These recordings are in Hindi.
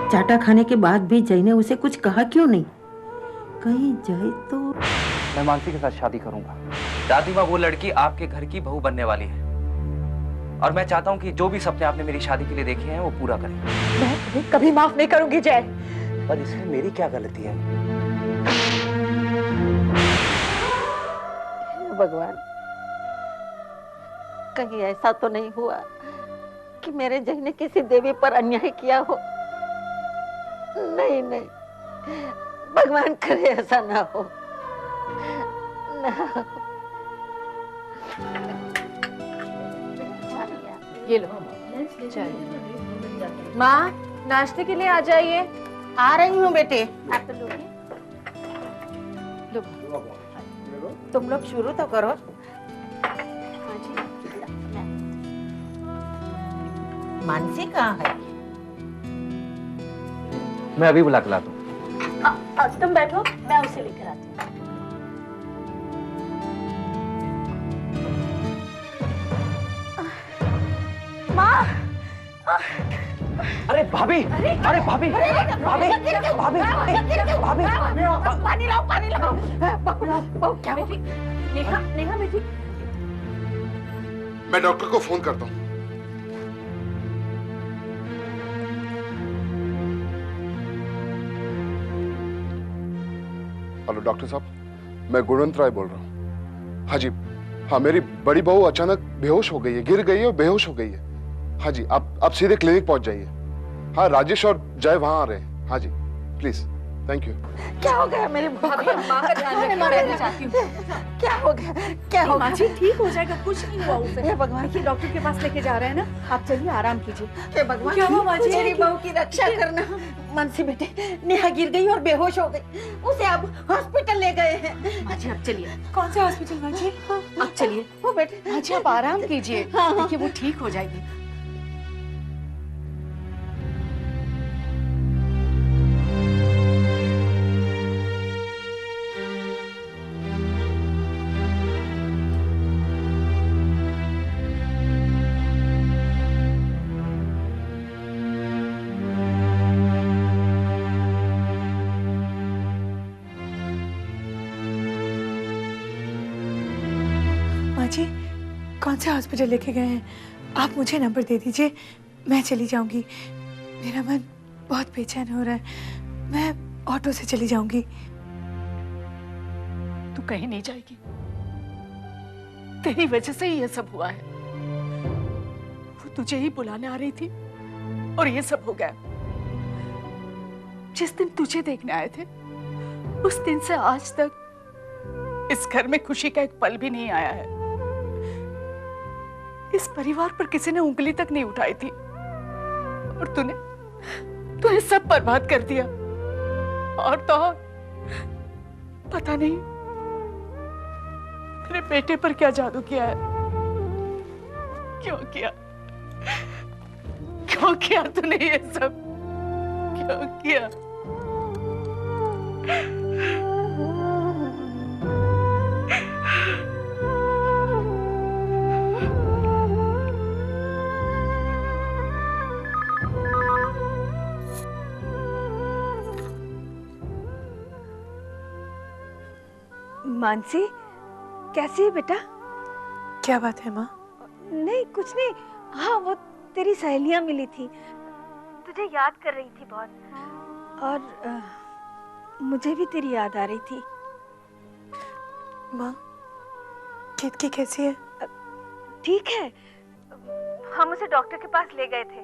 चाटा खाने के बाद भी जय ने उसे कुछ कहा क्यों नहीं? कहीं जय तो। मैं मानसी के साथ शादी करूंगा। दादी माँ, वो लड़की आपके घर की बहू बनने वाली है और मैं चाहता हूँ कि जो भी सपने आपने मेरी शादी के लिए देखे हैं वो पूरा करें। मैं कभी माफ नहीं करूंगी जय। पर इसमें मेरी क्या गलती है? भगवान, कहीं ऐसा तो नहीं हुआ कि मेरे जय ने किसी देवी पर अन्याय किया हो? नहीं नहीं, भगवान करे ऐसा ना हो, ना हो। ये लो चाय। माँ, नाश्ते के लिए आ जाइए। आ रही हूँ बेटे। आप लोगे? लो। तुम लोग शुरू तो करो। मानसी कहाँ है? मैं अभी बुला के लाता हूँ। तुम बैठो, मैं उसे लेकर आती हूँ। माँ, अरे भाभी, अरे भाभी, भाभी, भाभी, भाभी, पानी लाओ, पानी लाओ। क्या बेटी? नेहा, नेहा बेटी। मैं डॉक्टर को फोन करता हूँ। हेलो डॉक्टर साहब, मैं गुणवंत राय बोल रहा हूँ। हाँ जी, हाँ मेरी बड़ी बहू अचानक बेहोश हो गई है, गिर गई है और बेहोश हो गई है। हाँ जी, आप सीधे क्लिनिक पहुंच जाइए। हाँ, राजेश और जय वहां आ रहे हैं। हाँ जी, प्लीज, थैंक यू। क्या हो गया मेरी बहू को? माँ का ध्यान रखना, मैं चाहती हूँ। क्या हो गया? क्या हो गया? जी ठीक हो जाएगा, कुछ नहीं हुआ उसे। हे भगवान, देखिए डॉक्टर के पास लेके जा रहे हैं ना, आप चलिए आराम कीजिए। हे भगवान, क्या हुआ माँ जी? मेरी बहू की रक्षा करना। मानसी बेटे, नेहा गिर गई और बेहोश हो गई, उसे अब हॉस्पिटल ले गए हैं। माँ जी आप चलिए। कौन सा हॉस्पिटल माँ जी? आप चलिए। वो बेटे, माँ जी आप आराम कीजिए, देखिए वो ठीक हो जाएगी। माँ जी, कौन से हॉस्पिटल लेके गए हैं? आप मुझे नंबर दे दीजिए, मैं चली जाऊंगी। मेरा मन बहुत बेचैन हो रहा है, मैं ऑटो से चली जाऊंगी। तू कहीं नहीं जाएगी, तेरी वजह से ही ये सब हुआ है। वो तुझे ही बुलाने आ रही थी और ये सब हो गया। जिस दिन तुझे देखने आए थे उस दिन से आज तक इस घर में खुशी का एक पल भी नहीं आया है। इस परिवार पर किसी ने उंगली तक नहीं उठाई थी और तूने सब बर्बाद कर दिया। और तो और, पता नहीं मेरे बेटे पर क्या जादू किया है। क्यों किया? क्यों किया तूने ये सब? क्यों किया? मानसी, कैसी है बेटा? क्या बात है माँ? नहीं कुछ नहीं। हाँ वो तेरी सहेलियां मिली थी, तुझे याद कर रही थी बहुत, और मुझे भी तेरी याद आ रही थी। माँ, केतकी कैसी है? ठीक है, हम उसे डॉक्टर के पास ले गए थे।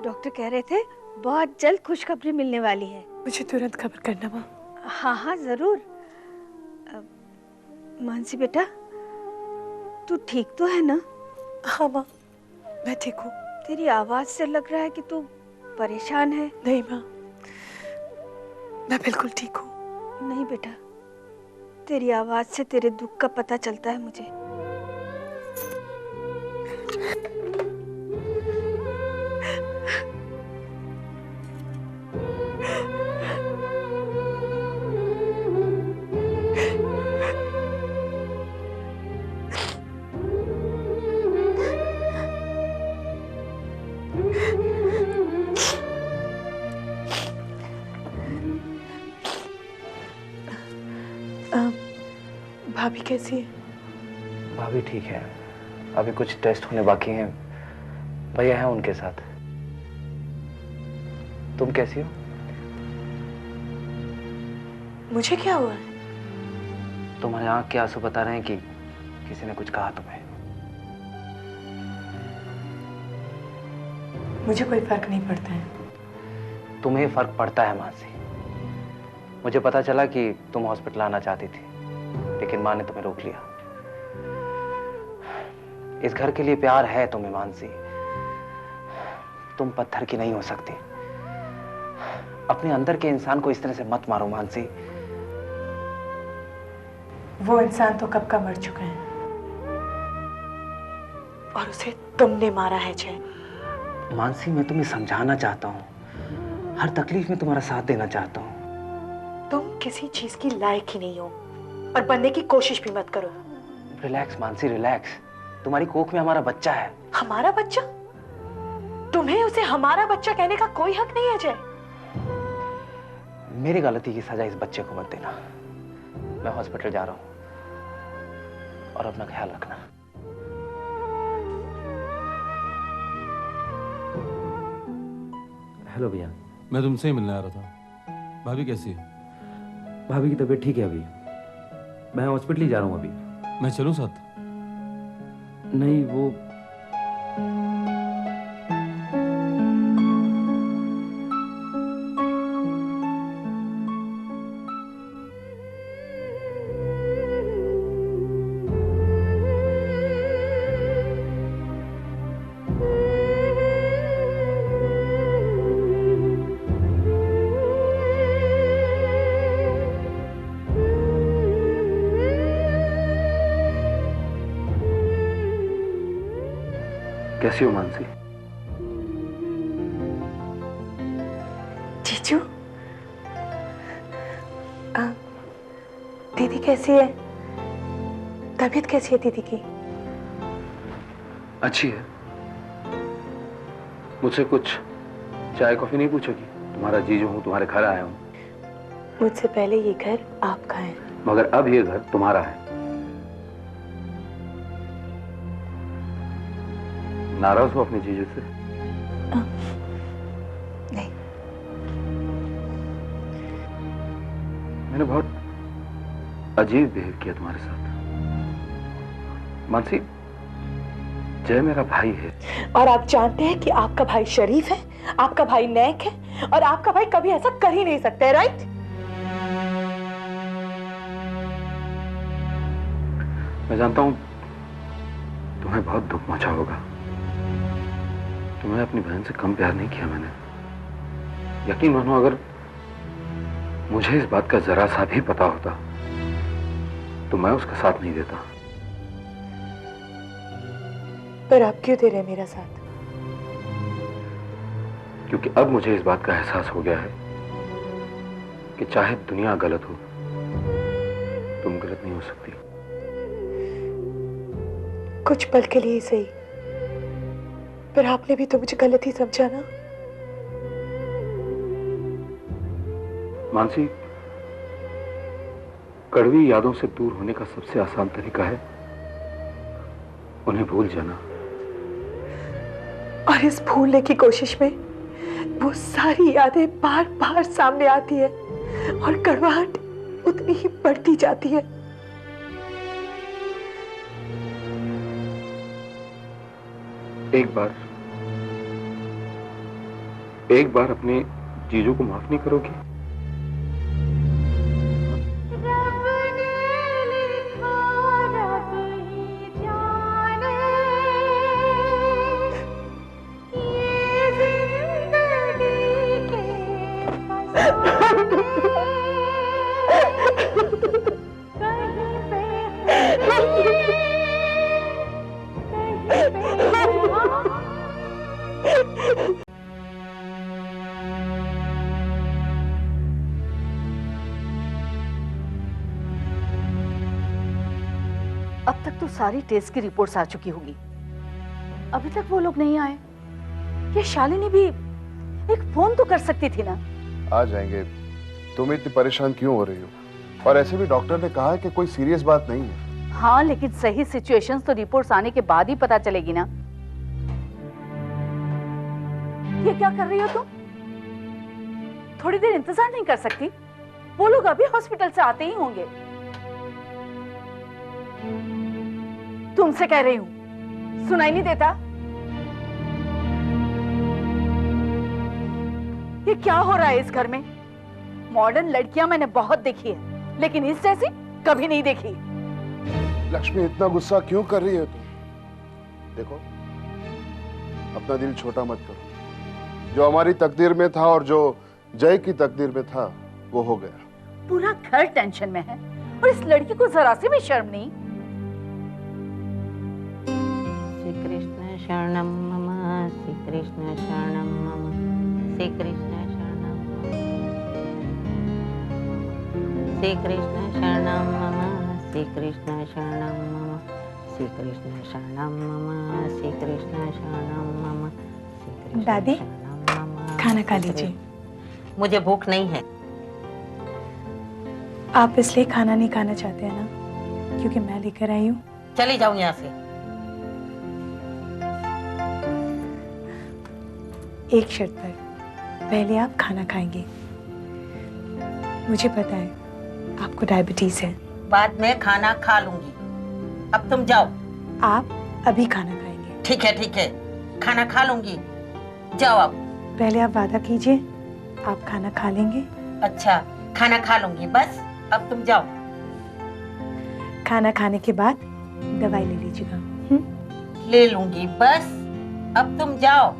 डॉक्टर कह रहे थे बहुत जल्द खुशखबरी मिलने वाली है। मुझे तुरंत खबर करना माँ। हाँ हाँ जरूर। मानसी बेटा, तू ठीक तो है ना? हाँ माँ, मैं ठीक हूँ। तेरी आवाज से लग रहा है कि तू परेशान है। नहीं माँ, मैं बिल्कुल ठीक हूँ। नहीं बेटा, तेरी आवाज से तेरे दुख का पता चलता है मुझे। भाभी कैसी है? भाभी ठीक है, अभी कुछ टेस्ट होने बाकी हैं, भैया हैं उनके साथ। तुम कैसी हो? मुझे क्या हुआ है? तुम्हारे आंख के आंसू बता रहे हैं कि किसी ने कुछ कहा तुम्हें। मुझे कोई फर्क नहीं पड़ता है। तुम्हें फर्क पड़ता है मानसी। मुझे पता चला कि तुम हॉस्पिटल आना चाहती थी, लेकिन माँ ने तुम्हें रोक लिया। इस घर के लिए प्यार है तुम्हें मानसी। तुम पत्थर की नहीं हो सकती। अपने अंदर के इंसान को इस तरह से मत मारो मानसी। वो इंसान तो कब का मर चुका है और उसे तुमने मारा है जय। मानसी, मैं तुम्हें समझाना चाहता हूँ, हर तकलीफ में तुम्हारा साथ देना चाहता हूँ। तुम किसी चीज की लायक ही नहीं हो और बनने की कोशिश भी मत करो। Relax Mansi, relax. तुम्हारी कोख में हमारा बच्चा है। हमारा बच्चा? तुम्हें उसे हमारा बच्चा कहने का कोई हक नहीं है जय। मेरी गलती की सजा इस बच्चे को मत देना। मैं हॉस्पिटल जा रहा हूँ और अपना ख्याल रखना। हेलो भैया। मैं तुमसे ही मिलने आ रहा था। भाभी कैसी है? भाभी की तबीयत ठीक है अभी। मैं हॉस्पिटल ही जा रहा हूँ अभी। मैं चलूं साथ? नहीं, वो कैसी हो मानसी? जीजू, दीदी कैसी है? तबीयत कैसी है दीदी की? अच्छी है। मुझसे कुछ चाय कॉफी नहीं पूछोगी? तुम्हारा जीजू हूँ, तुम्हारे घर आया हूँ। मुझसे पहले ये घर आपका है। मगर अब ये घर तुम्हारा है। नाराज हो अपने जीजू से? नहीं। मैंने बहुत अजीब बिहेव किया तुम्हारे साथ मानसी। जय मेरा भाई है। और आप जानते हैं कि आपका भाई शरीफ है, आपका भाई नेक है और आपका भाई कभी ऐसा कर ही नहीं सकता है, राइट? मैं जानता हूं तुम्हें बहुत दुख पहुंचा होगा। तुम्हें अपनी बहन से कम प्यार नहीं किया मैंने। यकीन मानो, अगर मुझे इस बात का जरा सा भी पता होता तो मैं उसका साथ नहीं देता। पर आप क्यों दे रहे हैं मेरा साथ? क्योंकि अब मुझे इस बात का एहसास हो गया है कि चाहे दुनिया गलत हो, तुम गलत नहीं हो सकती। कुछ पल के लिए सही, पर आपने भी तो मुझे गलत ही समझा ना। मानसी, कड़वी यादों से दूर होने का सबसे आसान तरीका है उन्हें भूल जाना। और इस भूलने की कोशिश में वो सारी यादें बार बार सामने आती है और कड़वाहट उतनी ही बढ़ती जाती है। एक बार अपने जीजू को माफ नहीं करोगी? अब तक तो सारी टेस्ट की रिपोर्ट्स आ चुकी होगी, अभी तक वो लोग नहीं आए। ये शालिनी भी एक फोन तो कर सकती थी ना। आ जाएंगे। तुम इतनी परेशान क्यों हो रही हो? और ऐसे भी डॉक्टर ने कहा है कि कोई सीरियस बात नहीं है। हाँ, लेकिन सही सिचुएशंस तो रिपोर्ट्स आने के बाद ही पता चलेगी ना। ये क्या कर रही हो तुम? थोड़ी देर इंतजार नहीं कर सकती? वो लोग अभी हॉस्पिटल से आते ही होंगे। तुमसे कह रही हूं, सुनाई नहीं देता? ये क्या हो रहा है इस घर में? मॉडर्न लड़कियां मैंने बहुत देखी है, लेकिन इस जैसी कभी नहीं देखी। लक्ष्मी, इतना गुस्सा क्यों कर रही है तुम? देखो, अपना दिल छोटा मत करो। जो हमारी तकदीर में था और जो जय की तकदीर में था, वो हो गया। पूरा घर टेंशन में है और इस लड़की को जरा सी भी शर्म नहीं। श्री कृष्ण शरणम मम, श्री कृष्ण शरणम मम, श्री कृष्ण शरणम मम, श्री कृष्ण शरणम मम, श्री कृष्ण शरणम मम, श्री कृष्ण शरणम मम, श्री कृष्ण शरणम मम, श्री कृष्ण दादी, शरणम मम। खाना खा लीजिए। मुझे भूख नहीं है। आप इसलिए खाना नहीं खाना चाहते हैं ना, क्योंकि मैं लेकर आई हूँ। चली जाऊं यहाँ से। एक शर्त पर, पहले आप खाना खाएंगे। मुझे पता है आपको डायबिटीज है। बाद में खाना खा लूंगी, अब तुम जाओ। आप अभी खाना खाएंगे। ठीक है, खाना खा लूंगी, जाओ आप। पहले आप वादा कीजिए आप खाना खा लेंगे। अच्छा, खाना खा लूंगी, बस अब तुम जाओ। खाना खाने के बाद दवाई ले लीजिएगा। ले लूंगी, बस अब तुम जाओ।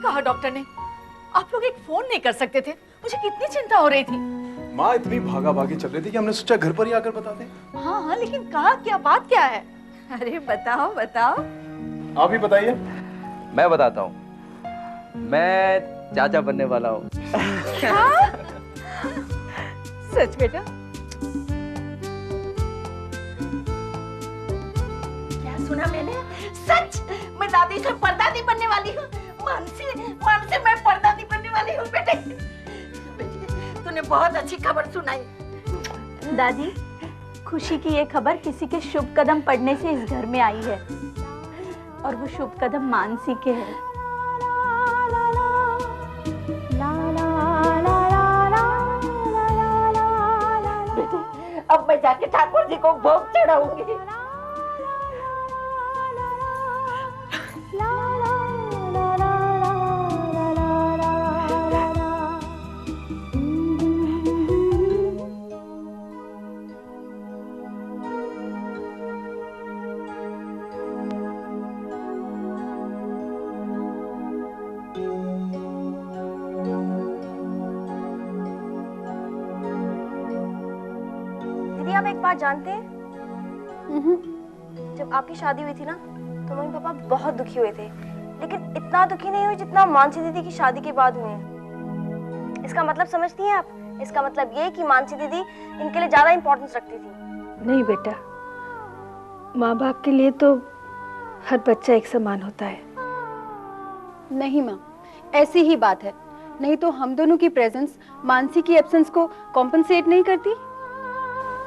कहा डॉक्टर ने? आप लोग एक फोन नहीं कर सकते थे? मुझे कितनी चिंता हो रही थी। माँ इतनी भागा भागी चल रही थी कि हमने सोचा घर पर ही आकर बता दें। हाँ, लेकिन कहा क्या, बात क्या है? अरे बताओ बताओ। आप ही बताइए। मैं बताता हूँ, मैं चाचा बनने वाला हूँ। सच बेटा? क्या सुना मैंने? सच? मैं दादी से परदादी बनने वाली हूँ। मानसी मैं परदादी बनने वाली हूँ। बेटे तूने बहुत अच्छी खबर सुनाई। दादी, खुशी की ये खबर किसी के शुभ कदम पड़ने से इस घर में आई है, और वो शुभ कदम मानसी के है। बेटे, अब मैं जाके ठाकुर जी को भोग चढ़ाऊंगी। दीदी, आप एक बात जानते हैं? जब आपकी शादी हुई थी ना, तो मम्मी पापा बहुत दुखी हुए थे, लेकिन इतना दुखी नहीं हुए जितना मानसी दीदी की शादी के बाद हुए हैं। इसका मतलब समझती हैं आप? इसका मतलब ये कि मानसी दीदी इनके लिए ज्यादा इंपॉर्टेंस रखती थी। नहीं बेटा, माँ बाप के लिए तो हर बच्चा एक समान होता है। नहीं माँ, ऐसी ही बात है। नहीं तो हम दोनों की प्रेजेंस मानसी की एब्सेंस को कॉम्पनसेट नहीं करती।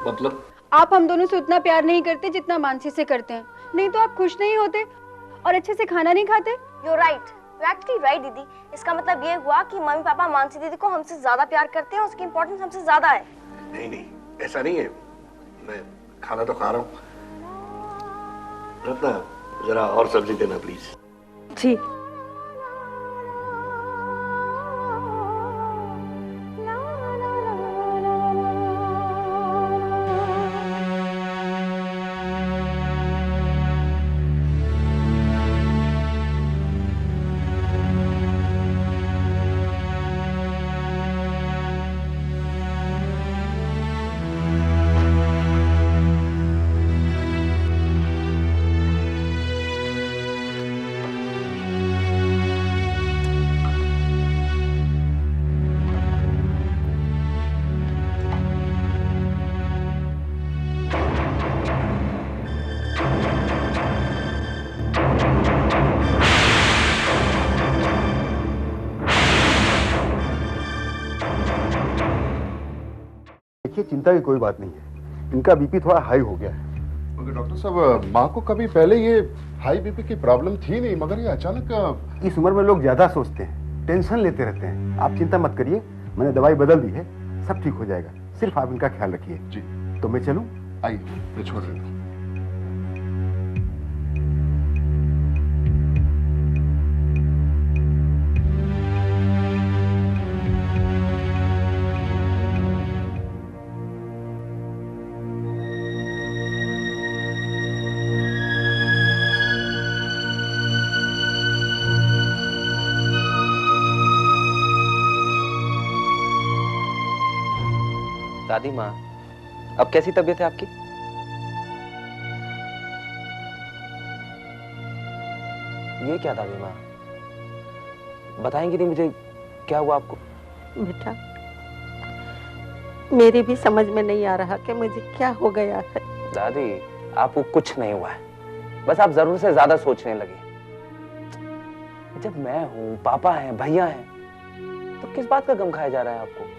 मतलब? आप हम दोनों से उतना प्यार नहीं करते जितना मानसी से करते हैं। नहीं तो आप खुश नहीं होते और अच्छे से खाना नहीं खाते। You're right. You're actually right, दीदी। इसका मतलब ये हुआ कि मम्मी पापा मानसी दीदी को हमसे ज्यादा प्यार करते हैं, उसकी इम्पोर्टेंस हमसे ज्यादा है। नहीं, ऐसा नहीं है। मैं खाना तो खा रहा हूँ। रत्ना, जरा और सब्जी देना प्लीज। जी। चिंता की कोई बात नहीं है, इनका बीपी थोड़ा हाई हो गया है। मगर डॉक्टर साहब, माँ को कभी पहले ये हाई बीपी की प्रॉब्लम थी नहीं, मगर ये अचानक। इस उम्र में लोग ज्यादा सोचते हैं, टेंशन लेते रहते हैं। आप चिंता मत करिए, मैंने दवाई बदल दी है, सब ठीक हो जाएगा। सिर्फ आप इनका ख्याल रखिए। जी। तो मैं चलूं? आइए, मैं छोड़ देता हूँ। दादी माँ, अब कैसी तबीयत है आपकी? ये क्या दादी माँ, बताएंगी नहीं मुझे क्या हुआ आपको? बेटा, मेरी भी समझ में नहीं आ रहा कि मुझे क्या हो गया है। दादी, आपको कुछ नहीं हुआ है, बस आप जरूर से ज्यादा सोचने लगे। जब मैं हूँ, पापा हैं, भैया हैं, तो किस बात का गम खाया जा रहा है आपको?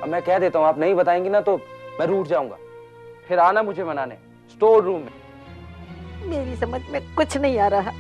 अब मैं कह देता हूँ, आप नहीं बताएंगी ना तो मैं रूठ जाऊंगा। फिर आना मुझे मनाने स्टोर रूम में। मेरी समझ में कुछ नहीं आ रहा।